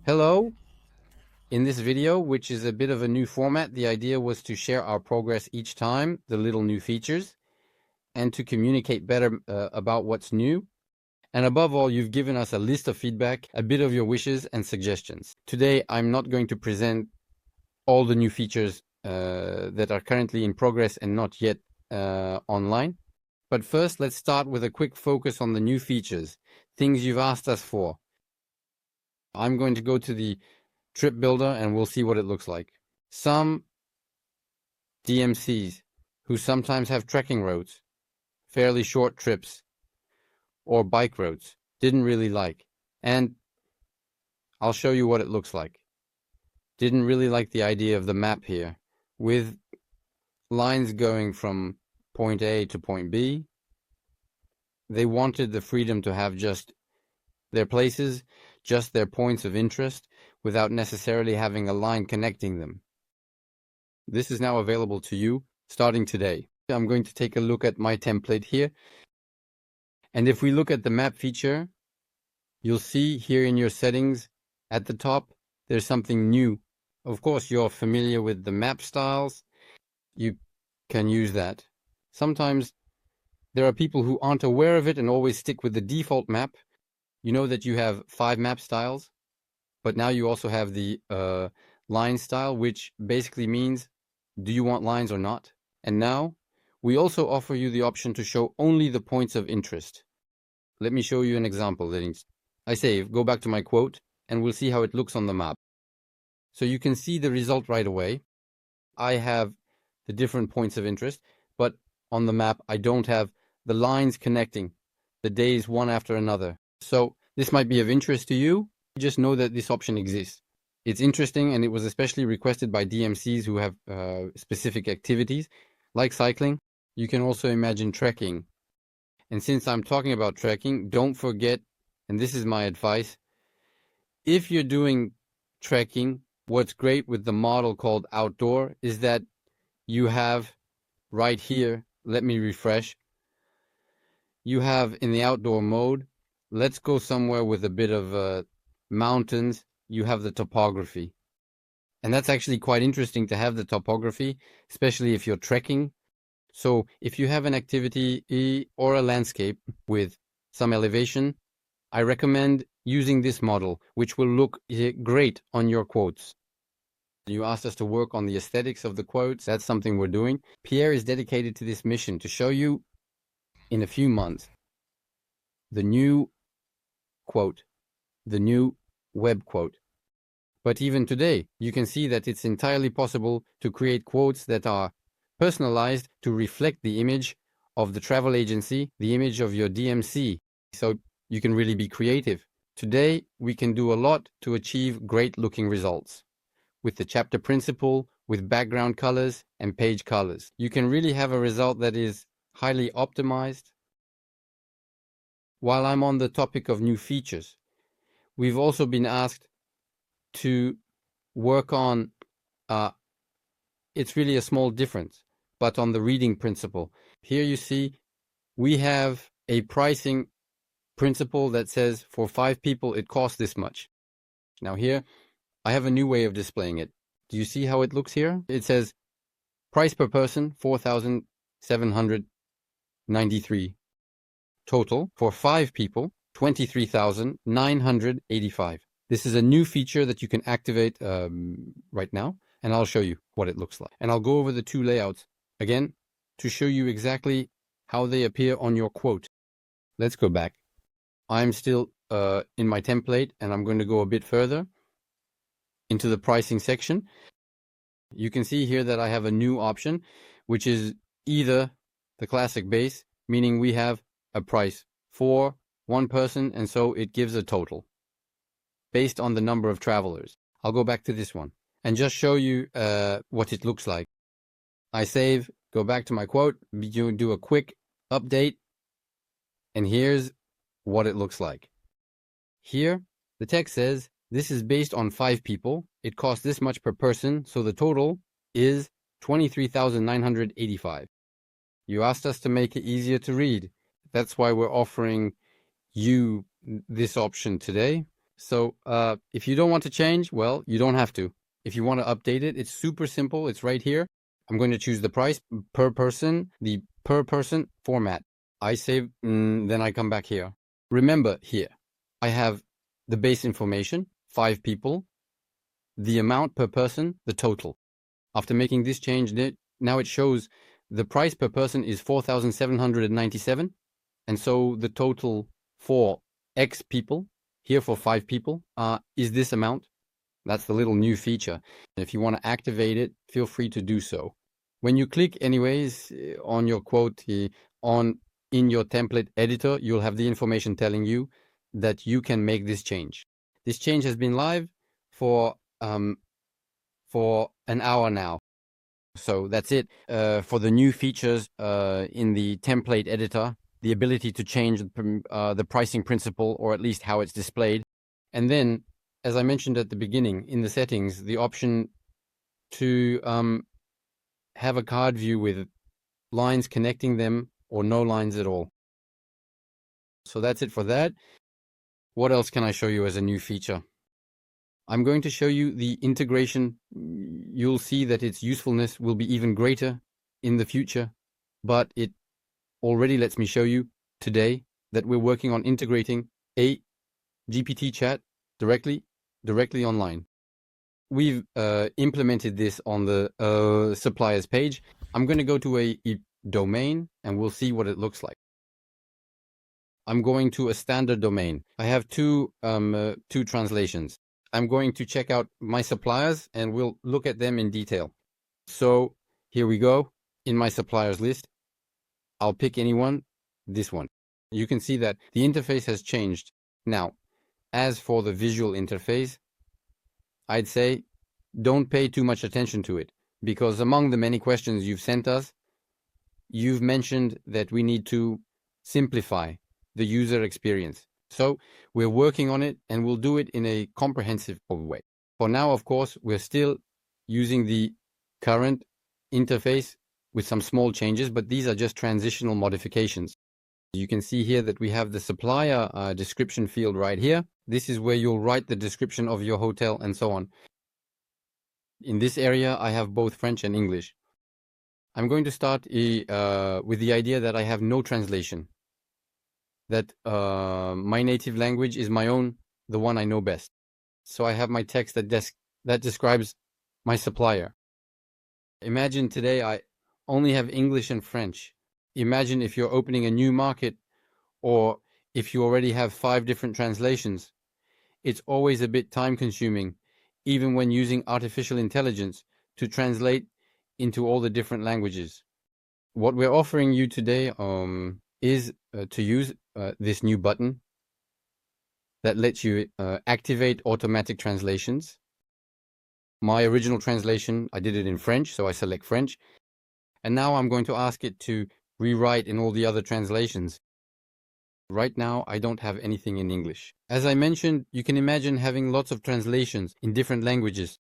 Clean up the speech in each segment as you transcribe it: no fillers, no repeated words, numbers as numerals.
Hello. In this video, which is a bit of a new format, the idea was to share our progress each time, the little new features, and to communicate better about what's new. And above all, you've given us a list of feedback, a bit of your wishes and suggestions. Today, I'm not going to present all the new features that are currently in progress and not yet online. But first, let's start with a quick focus on the new features, things you've asked us for. I'm going to go to the trip builder and we'll see what it looks like. Some DMCs who sometimes have trekking roads, fairly short trips, or bike roads, didn't really like. And I'll show you what it looks like. Didn't really like the idea of the map here, with lines going from point A to point B. They wanted the freedom to have just their places, just their points of interest, without necessarily having a line connecting them. This is now available to you starting today. I'm going to take a look at my template here. And if we look at the map feature, you'll see here in your settings at the top, there's something new. Of course, you're familiar with the map styles. You can use that. Sometimes there are people who aren't aware of it and always stick with the default map. You know that you have 5 map styles, but now you also have the line style, which basically means, do you want lines or not? And now we also offer you the option to show only the points of interest. Let me show you an example. I save, go back to my quote, and we'll see how it looks on the map. So you can see the result right away. I have the different points of interest, but on the map, I don't have the lines connecting the days one after another. So this might be of interest to you. Just know that this option exists. It's interesting, and it was especially requested by DMCs who have specific activities, like cycling. You can also imagine trekking. And since I'm talking about trekking, don't forget, and this is my advice, if you're doing trekking, what's great with the model called outdoor is that you have right here, let me refresh, you have in the outdoor mode, let's go somewhere with a bit of mountains, you have the topography. And that's actually quite interesting to have the topography, especially if you're trekking. So if you have an activity or a landscape with some elevation, I recommend using this model, which will look great on your quotes. You asked us to work on the aesthetics of the quotes. That's something we're doing. Pierre is dedicated to this mission to show you in a few months the new quote, the new web quote. But even today, you can see that it's entirely possible to create quotes that are personalized to reflect the image of the travel agency, the image of your DMC. So you can really be creative. Today, we can do a lot to achieve great looking results. With the chapter principle, with background colors and page colors, you can really have a result that is highly optimized. While I'm on the topic of new features, we've also been asked to work on, it's really a small difference, but on the reading principle. Here you see we have a pricing principle that says for 5 people it costs this much. Now here I have a new way of displaying it. Do you see how it looks here? It says price per person 4,793. Total for 5 people 23,985. This is a new feature that you can activate right now, and I'll show you what it looks like. And I'll go over the 2 layouts again to show you exactly how they appear on your quote. Let's go back. I'm still in my template, and I'm going to go a bit further into the pricing section. You can see here that I have a new option, which is either the classic base, meaning we have a price for one person, and so it gives a total based on the number of travelers. I'll go back to this one and just show you what it looks like. I save, go back to my quote, do a quick update, and here's what it looks like. Here, the text says, this is based on 5 people. It costs this much per person, so the total is 23,985. You asked us to make it easier to read. That's why we're offering you this option today. So if you don't want to change, well, you don't have to. If you want to update it, it's super simple. It's right here. I'm going to choose the price per person, the per person format. I save, then I come back here. Remember here, I have the base information, 5 people, the amount per person, the total. After making this change, now it shows the price per person is 4,797. And so the total for X people, here for 5 people, is this amount. That's the little new feature. If you want to activate it, feel free to do so. When you click anyways on your quote in your template editor, you'll have the information telling you that you can make this change. This change has been live for an hour now. So that's it for the new features in the template editor, the ability to change the pricing principle, or at least how it's displayed. And then, as I mentioned at the beginning, in the settings, the option to have a card view with lines connecting them or no lines at all. So that's it for that. What else can I show you as a new feature? I'm going to show you the integration. You'll see that its usefulness will be even greater in the future, but it already lets me show you today that we're working on integrating a GPT chat directly online. We've implemented this on the suppliers page. I'm going to go to a domain and we'll see what it looks like. I'm going to a standard domain. I have two translations. I'm going to check out my suppliers and we'll look at them in detail. So here we go. In my suppliers list, I'll pick anyone, this one. You can see that the interface has changed. Now, as for the visual interface, I'd say don't pay too much attention to it, because among the many questions you've sent us, you've mentioned that we need to simplify the user experience. So we're working on it and we'll do it in a comprehensive way. For now, of course, we're still using the current interface with some small changes, but these are just transitional modifications. You can see here that we have the supplier description field right here. This is where you'll write the description of your hotel and so on. In this area, I have both French and English. I'm going to start with the idea that I have no translation, that my native language is my own, the one I know best. So I have my text that describes my supplier. Imagine today I only have English and French. Imagine if you're opening a new market, or if you already have 5 different translations. It's always a bit time consuming, even when using artificial intelligence to translate into all the different languages. What we're offering you today is to use this new button that lets you activate automatic translations. My original translation, I did it in French, so I select French. And now I'm going to ask it to rewrite in all the other translations. Right now, I don't have anything in English. As I mentioned, you can imagine having lots of translations in different languages.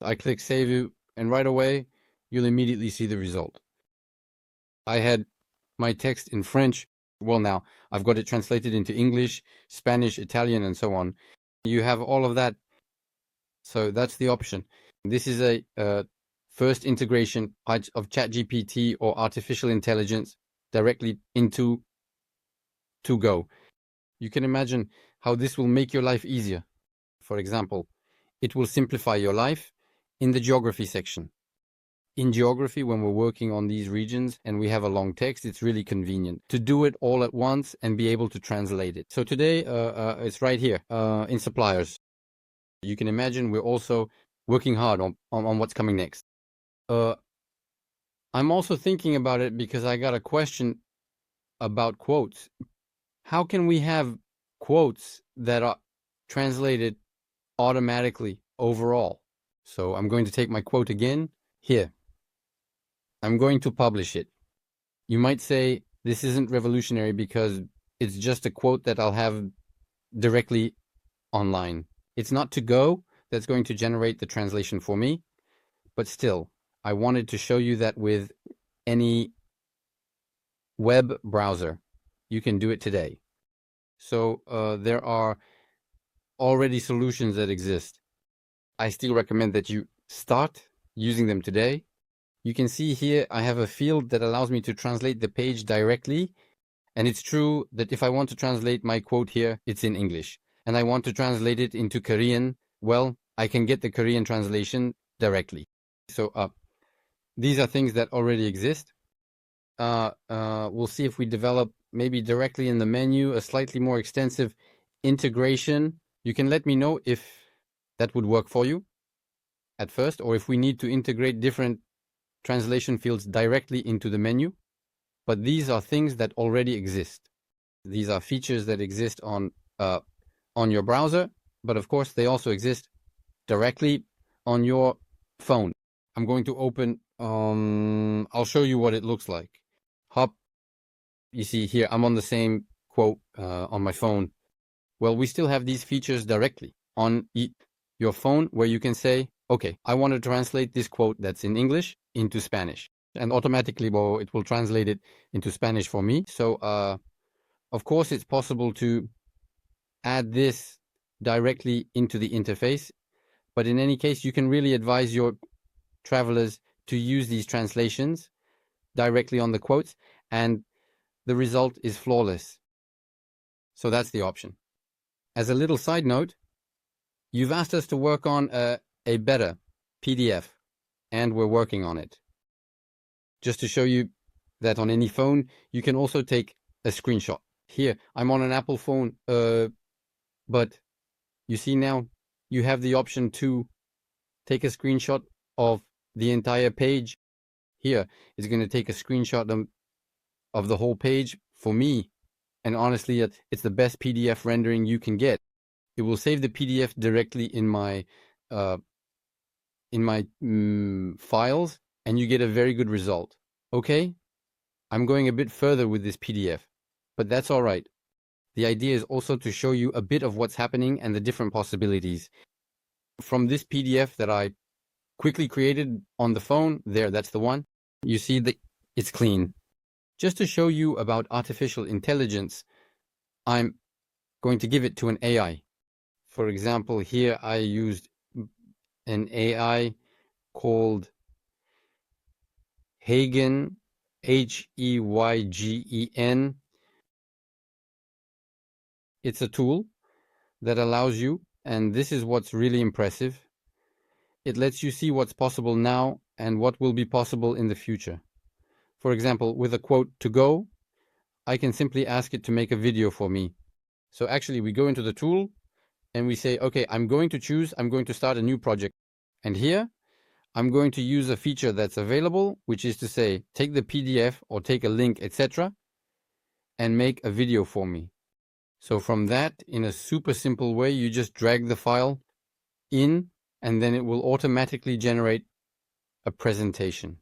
I click Save, and right away, you'll immediately see the result. I had my text in French. Well, now I've got it translated into English, Spanish, Italian, and so on. You have all of that. So that's the option. This is a first integration of ChatGPT or artificial intelligence directly into Toogo. You can imagine how this will make your life easier. For example, it will simplify your life in the geography section. In geography, when we're working on these regions and we have a long text, it's really convenient to do it all at once and be able to translate it. So today, it's right here in suppliers. You can imagine we're also working hard on what's coming next. I'm also thinking about it because I got a question about quotes. How can we have quotes that are translated automatically overall? So I'm going to take my quote again here. I'm going to publish it. You might say this isn't revolutionary because it's just a quote that I'll have directly online. It's not Toogo that's going to generate the translation for me, but still, I wanted to show you that with any web browser, you can do it today. So there are already solutions that exist. I still recommend that you start using them today. You can see here I have a field that allows me to translate the page directly. And it's true that if I want to translate my quote here, it's in English. And I want to translate it into Korean, well, I can get the Korean translation directly. So these are things that already exist. We'll see if we develop maybe directly in the menu a slightly more extensive integration. You can let me know if that would work for you at first, or if we need to integrate different translation fields directly into the menu. But these are things that already exist. These are features that exist on your browser, but of course they also exist directly on your phone. I'm going to open, I'll show you what it looks like. Hop, you see here, I'm on the same quote on my phone. Well, we still have these features directly on your phone where you can say, okay, I want to translate this quote that's in English into Spanish. And automatically, well, it will translate it into Spanish for me. So, of course, it's possible to add this directly into the interface. But in any case, you can really advise your travelers to use these translations directly on the quotes, and the result is flawless. So that's the option. As a little side note, you've asked us to work on a better PDF, and we're working on it. Just to show you that on any phone, you can also take a screenshot. Here, I'm on an Apple phone, but you see now, you have the option to take a screenshot of the entire page. Here, it's going to take a screenshot of the whole page for me. And honestly, it's the best PDF rendering you can get. It will save the PDF directly in my files, and you get a very good result. Okay, I'm going a bit further with this PDF, but that's all right. The idea is also to show you a bit of what's happening and the different possibilities. From this PDF that I quickly created on the phone, that's the one. You see that it's clean. Just to show you about artificial intelligence, I'm going to give it to an AI. For example, here I used an AI called Heygen, Heygen. It's a tool that allows you, and this is what's really impressive, it lets you see what's possible now and what will be possible in the future. For example, with a quote Toogo, I can simply ask it to make a video for me. So actually we go into the tool and we say, okay, I'm going to start a new project. And here I'm going to use a feature that's available, which is to say, take the PDF or take a link, etc., and make a video for me. So from that, in a super simple way, you just drag the file in, and then it will automatically generate a presentation.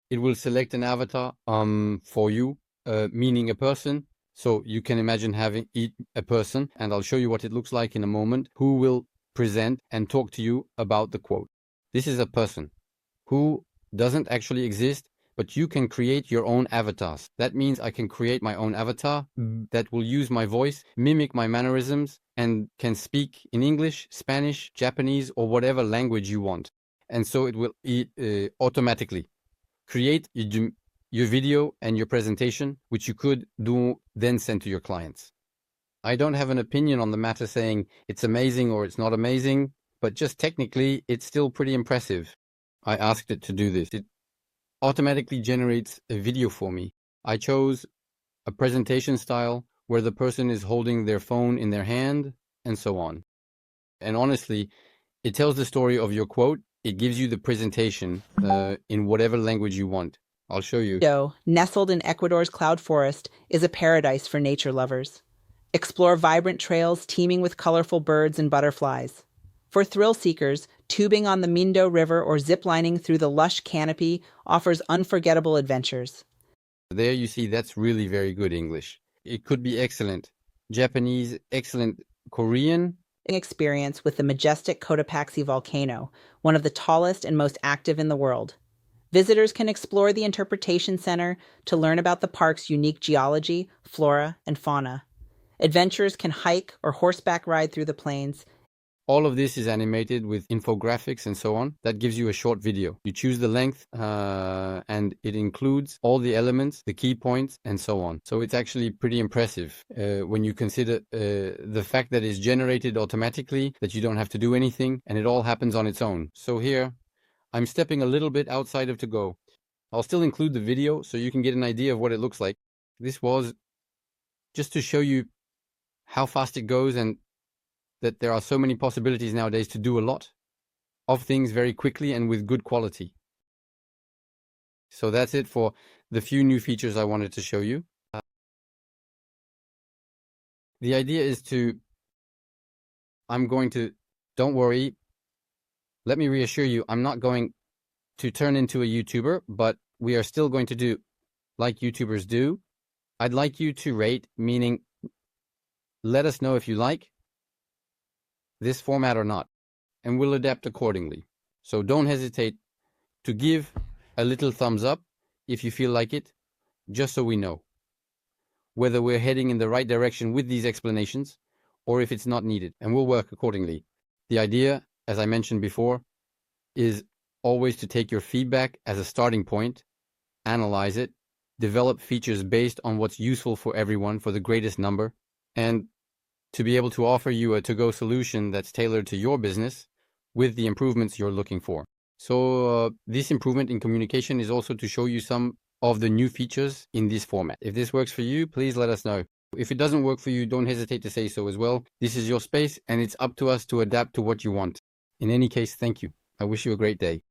It will select an avatar for you, meaning a person. So you can imagine having a person, and I'll show you what it looks like in a moment, who will present and talk to you about the quote. This is a person who doesn't actually exist, but you can create your own avatars. That means I can create my own avatar that will use my voice, mimic my mannerisms, and can speak in English, Spanish, Japanese, or whatever language you want. And so it will automatically create your video and your presentation, which you could then send to your clients. I don't have an opinion on the matter saying it's amazing or it's not amazing, but just technically, it's still pretty impressive. I asked it to do this. It automatically generates a video for me. I chose a presentation style where the person is holding their phone in their hand and so on. And honestly, it tells the story of your quote. It gives you the presentation in whatever language you want. I'll show you. Toogo, nestled in Ecuador's cloud forest, is a paradise for nature lovers. Explore vibrant trails teeming with colorful birds and butterflies. For thrill seekers, tubing on the Mindo River or ziplining through the lush canopy offers unforgettable adventures. There you see, that's really very good English. It could be excellent Japanese, excellent Korean. Experience with the majestic Cotopaxi volcano, one of the tallest and most active in the world. Visitors can explore the Interpretation Center to learn about the park's unique geology, flora, and fauna. Adventurers can hike or horseback ride through the plains. All of this is animated with infographics and so on. That gives you a short video. You choose the length and it includes all the elements, the key points, and so on. So it's actually pretty impressive when you consider the fact that it's generated automatically, that you don't have to do anything, and it all happens on its own. So here, I'm stepping a little bit outside of Toogo. I'll still include the video so you can get an idea of what it looks like. This was just to show you how fast it goes and that there are so many possibilities nowadays to do a lot of things very quickly and with good quality. So that's it for the few new features I wanted to show you. The idea is don't worry, let me reassure you, I'm not going to turn into a YouTuber, but we are still going to do like YouTubers do. I'd like you to rate, meaning let us know if you like this format or not, and we'll adapt accordingly. So don't hesitate to give a little thumbs up if you feel like it, just so we know whether we're heading in the right direction with these explanations or if it's not needed, and we'll work accordingly. The idea, as I mentioned before, is always to take your feedback as a starting point, analyze it, develop features based on what's useful for everyone for the greatest number, and to be able to offer you a to-go solution that's tailored to your business with the improvements you're looking for. So this improvement in communication is also to show you some of the new features in this format. If this works for you, please let us know. If it doesn't work for you, don't hesitate to say so as well. This is your space and it's up to us to adapt to what you want. In any case, thank you. I wish you a great day.